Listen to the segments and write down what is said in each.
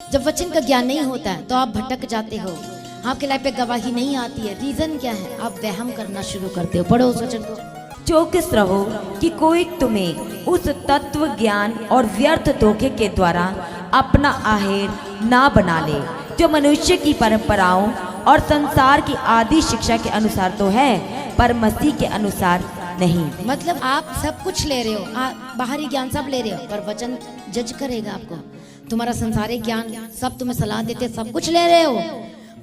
जब वचन का ज्ञान नहीं होता है तो आप भटक जाते हो, आपके लाइफ पे गवाही नहीं आती है। रीजन क्या है? आप वहम करना शुरू करते हो। पढ़ो उस वचन को। चौकस रहो कि कोई तुम्हें उस तत्व ज्ञान और व्यर्थ धोखे के द्वारा अपना आहेर ना बना ले, जो मनुष्य की परंपराओं और संसार की आदि शिक्षा के अनुसार तो है, पर मसीह के अनुसार नहीं। मतलब आप सब कुछ ले रहे हो, बाहरी ज्ञान सब ले रहे हो, पर वचन जज करेगा आपको। तुम्हारा संसारिक ज्ञान सब तुम्हें सलाह देते, सब कुछ ले रहे हो,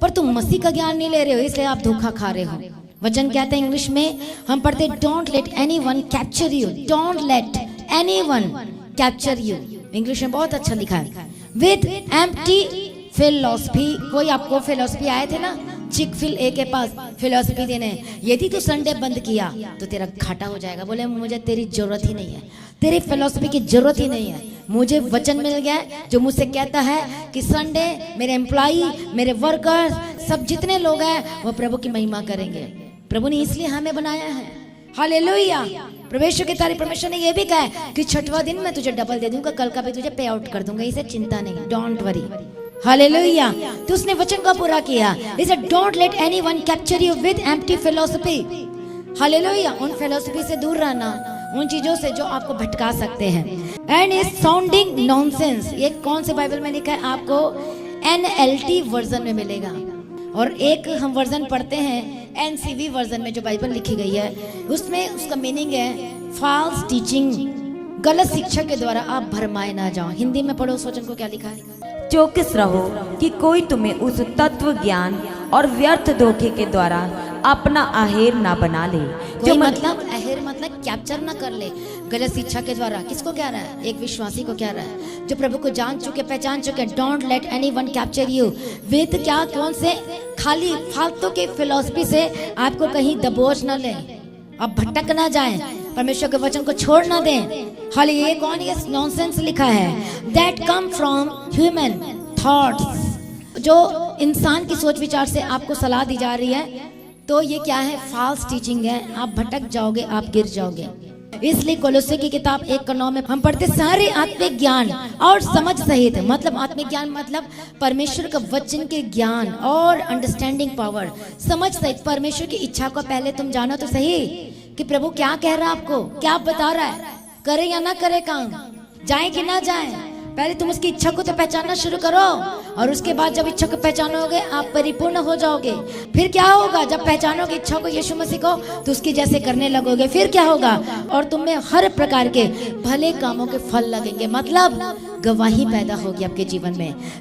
पर तुम मसीह का ज्ञान नहीं ले रहे हो, इसलिए आप धोखा खा रहे हो। वचन कहते हैं इंग्लिश में हम पढ़ते, don't let anyone capture you, don't let anyone capture you. English में बहुत अच्छा लिखा है, विद एम्प्टी फिलॉसफी। कोई आपको फिलॉसफी आए थे ना चिक-फिल ए के पास फिलॉसफी देने, यदि तू संडे बंद किया तो तेरा घाटा हो जाएगा। बोले मुझे तेरी जरूरत ही नहीं है, तेरी फिलॉसफी की जरूरत ही नहीं है, मुझे वचन मिल गया जो मुझसे कहता है कि संडे मेरे एम्प्लॉई, मेरे वर्कर्स, सब जितने लोग हैं वो प्रभु की महिमा करेंगे। प्रभु ने इसलिए हमें बनाया है। हालेलुया। परमेश्वर की तारीफ। परमेश्वर ने ये भी कहा है कि छठवां दिन मैं तुझे डबल दे दूंगा, कल का भी तुझे पे आउट कर दूंगा, इसे चिंता नहीं, डोंट वरी। हालेलुया। तो उसने वचन को पूरा किया। इसे don't let anyone capture you with empty philosophy. Hallelujah. उन फिलॉसफी से दूर रहना, उन चीजों से जो आपको भटका सकते हैं। And is sounding nonsense. ये कौन से बाइबल में लिखा है? आपको NLT वर्जन में मिलेगा, और एक हम वर्जन पढ़ते हैं NCV वर्जन में जो बाइबल लिखी गई है, उसमें उसका मीनिंग है फॉल्स टीचिंग, गलत शिक्षा के द्वारा आप भरमाए ना जाओ। हिंदी में पढ़ो उस वचन को, क्या लिखा है? चौकस रहो कि कोई तुम्हें उस तत्व ज्ञान और व्यर्थ धोखे के द्वारा अपना आहेर ना बना ले, जो मतलब आहेर मतलब कैप्चर ना कर ले गलत शिक्षा के द्वारा। किसको कह रहा है? एक विश्वासी को कह रहा है जो प्रभु को जान चुके, पहचान चुके। Don't let anyone capture you with क्या, कौन से? खाली फालतू की फिलॉसफी से आपको कहीं दबोच ना ले, आप भटक ना जाएं, परमेश्वर के वचन को छोड़ ना दें। हाल ये कौन? ये नॉनसेंस लिखा है, that come from human thoughts. जो इंसान की सोच विचार से आपको सलाह दी जा रही है, तो ये क्या है? फॉल्स टीचिंग है। आप भटक जाओगे, आप गिर जाओगे। इसलिए कोलोसे की किताब 1:9 में हम पढ़ते, सारे आत्मिक ज्ञान और समझ सहित। मतलब आत्मिक ज्ञान मतलब परमेश्वर का वचन के ज्ञान और अंडरस्टैंडिंग पावर, समझ सहित परमेश्वर की इच्छा को पहले तुम जानो तो सही कि प्रभु क्या कह रहा है आपको, क्या बता रहा है, करे या ना करे काम, जाए कि ना जाए। पहले तुम उसकी इच्छा को तो पहचानना शुरू करो, और उसके बाद जब इच्छा को पहचानोगे आप परिपूर्ण हो जाओगे। फिर क्या होगा? जब पहचानोगे इच्छा को, यीशु मसीह को, तो उसकी जैसे करने लगोगे। फिर क्या होगा? और तुम में हर प्रकार के भले कामों के फल लगेंगे, मतलब गवाही पैदा होगी आपके जीवन में।